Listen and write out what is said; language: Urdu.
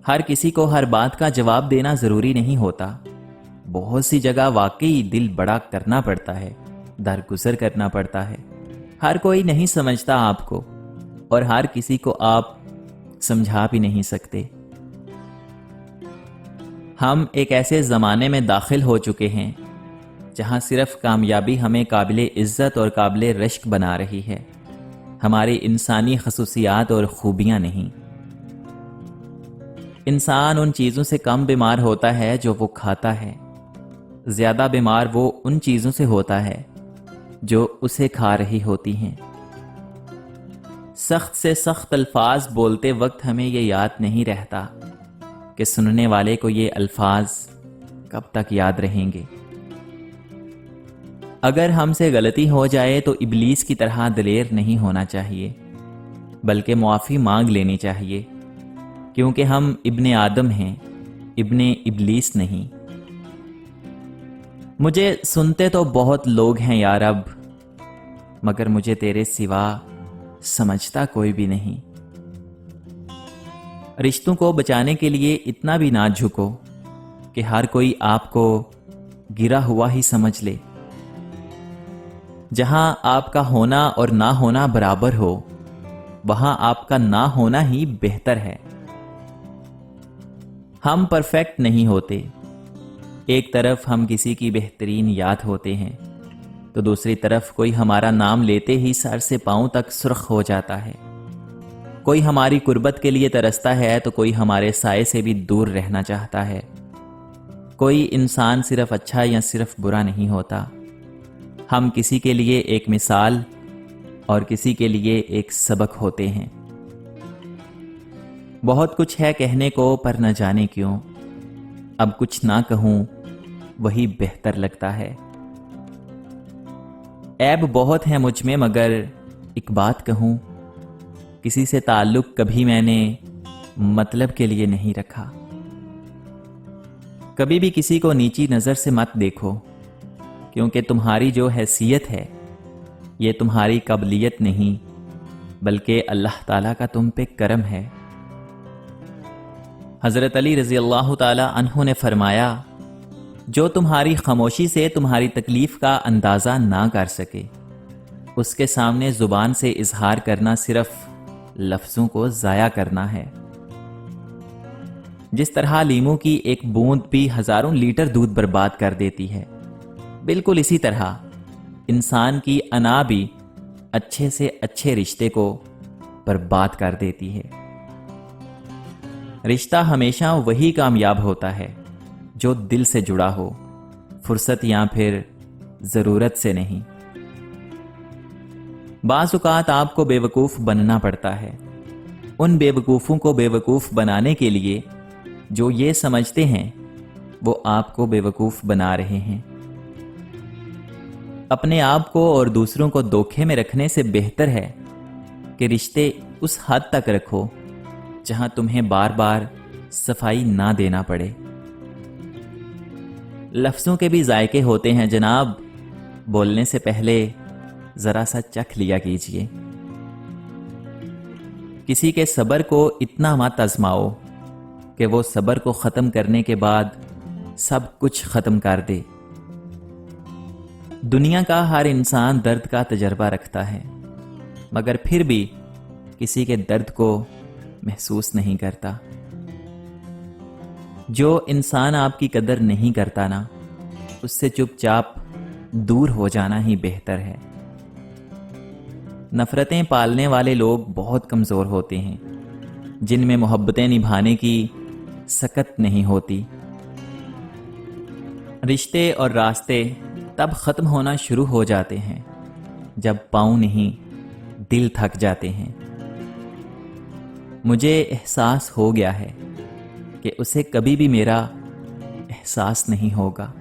ہر کسی کو ہر بات کا جواب دینا ضروری نہیں ہوتا۔ بہت سی جگہ واقعی دل بڑا کرنا پڑتا ہے، درگزر کرنا پڑتا ہے۔ ہر کوئی نہیں سمجھتا آپ کو، اور ہر کسی کو آپ سمجھا بھی نہیں سکتے۔ ہم ایک ایسے زمانے میں داخل ہو چکے ہیں جہاں صرف کامیابی ہمیں قابل عزت اور قابل رشک بنا رہی ہے، ہماری انسانی خصوصیات اور خوبیاں نہیں۔ انسان ان چیزوں سے کم بیمار ہوتا ہے جو وہ کھاتا ہے، زیادہ بیمار وہ ان چیزوں سے ہوتا ہے جو اسے کھا رہی ہوتی ہیں۔ سخت سے سخت الفاظ بولتے وقت ہمیں یہ یاد نہیں رہتا کہ سننے والے کو یہ الفاظ کب تک یاد رہیں گے۔ اگر ہم سے غلطی ہو جائے تو ابلیس کی طرح دلیر نہیں ہونا چاہیے، بلکہ معافی مانگ لینی چاہیے، کیونکہ ہم ابن آدم ہیں، ابن ابلیس نہیں۔ مجھے سنتے تو بہت لوگ ہیں یا رب، مگر مجھے تیرے سوا سمجھتا کوئی بھی نہیں۔ رشتوں کو بچانے کے لیے اتنا بھی نہ جھکو کہ ہر کوئی آپ کو گرا ہوا ہی سمجھ لے۔ جہاں آپ کا ہونا اور نہ ہونا برابر ہو، وہاں آپ کا نہ ہونا ہی بہتر ہے۔ ہم پرفیکٹ نہیں ہوتے۔ ایک طرف ہم کسی کی بہترین یاد ہوتے ہیں تو دوسری طرف کوئی ہمارا نام لیتے ہی سر سے پاؤں تک سرخ ہو جاتا ہے۔ کوئی ہماری قربت کے لیے ترستا ہے تو کوئی ہمارے سائے سے بھی دور رہنا چاہتا ہے۔ کوئی انسان صرف اچھا یا صرف برا نہیں ہوتا۔ ہم کسی کے لیے ایک مثال اور کسی کے لیے ایک سبق ہوتے ہیں۔ بہت کچھ ہے کہنے کو پر نہ جانے کیوں، اب کچھ نہ کہوں وہی بہتر لگتا ہے۔ عیب بہت ہے مجھ میں مگر ایک بات کہوں، کسی سے تعلق کبھی میں نے مطلب کے لیے نہیں رکھا۔ کبھی بھی کسی کو نیچی نظر سے مت دیکھو، کیونکہ تمہاری جو حیثیت ہے یہ تمہاری قابلیت نہیں بلکہ اللہ تعالیٰ کا تم پہ کرم ہے۔ حضرت علی رضی اللہ تعالی عنہ نے فرمایا، جو تمہاری خاموشی سے تمہاری تکلیف کا اندازہ نہ کر سکے، اس کے سامنے زبان سے اظہار کرنا صرف لفظوں کو ضائع کرنا ہے۔ جس طرح لیموں کی ایک بوند بھی ہزاروں لیٹر دودھ برباد کر دیتی ہے، بالکل اسی طرح انسان کی انا بھی اچھے سے اچھے رشتے کو برباد کر دیتی ہے۔ رشتہ ہمیشہ وہی کامیاب ہوتا ہے جو دل سے جڑا ہو، فرصت یا پھر ضرورت سے نہیں۔ بعض اوقات آپ کو بیوقوف بننا پڑتا ہے، ان بیوقوفوں کو بیوقوف بنانے کے لیے جو یہ سمجھتے ہیں وہ آپ کو بیوقوف بنا رہے ہیں۔ اپنے آپ کو اور دوسروں کو دھوکے میں رکھنے سے بہتر ہے کہ رشتے اس حد تک رکھو جہاں تمہیں بار بار صفائی نہ دینا پڑے۔ لفظوں کے بھی ذائقے ہوتے ہیں جناب، بولنے سے پہلے ذرا سا چکھ لیا کیجیے۔ کسی کے صبر کو اتنا مت آزماؤ کہ وہ صبر کو ختم کرنے کے بعد سب کچھ ختم کر دے۔ دنیا کا ہر انسان درد کا تجربہ رکھتا ہے، مگر پھر بھی کسی کے درد کو محسوس نہیں کرتا۔ جو انسان آپ کی قدر نہیں کرتا نا، اس سے چپ چاپ دور ہو جانا ہی بہتر ہے۔ نفرتیں پالنے والے لوگ بہت کمزور ہوتے ہیں، جن میں محبتیں نبھانے کی سکت نہیں ہوتی۔ رشتے اور راستے تب ختم ہونا شروع ہو جاتے ہیں جب پاؤں نہیں دل تھک جاتے ہیں۔ مجھے احساس ہو گیا ہے کہ اسے کبھی بھی میرا احساس نہیں ہوگا۔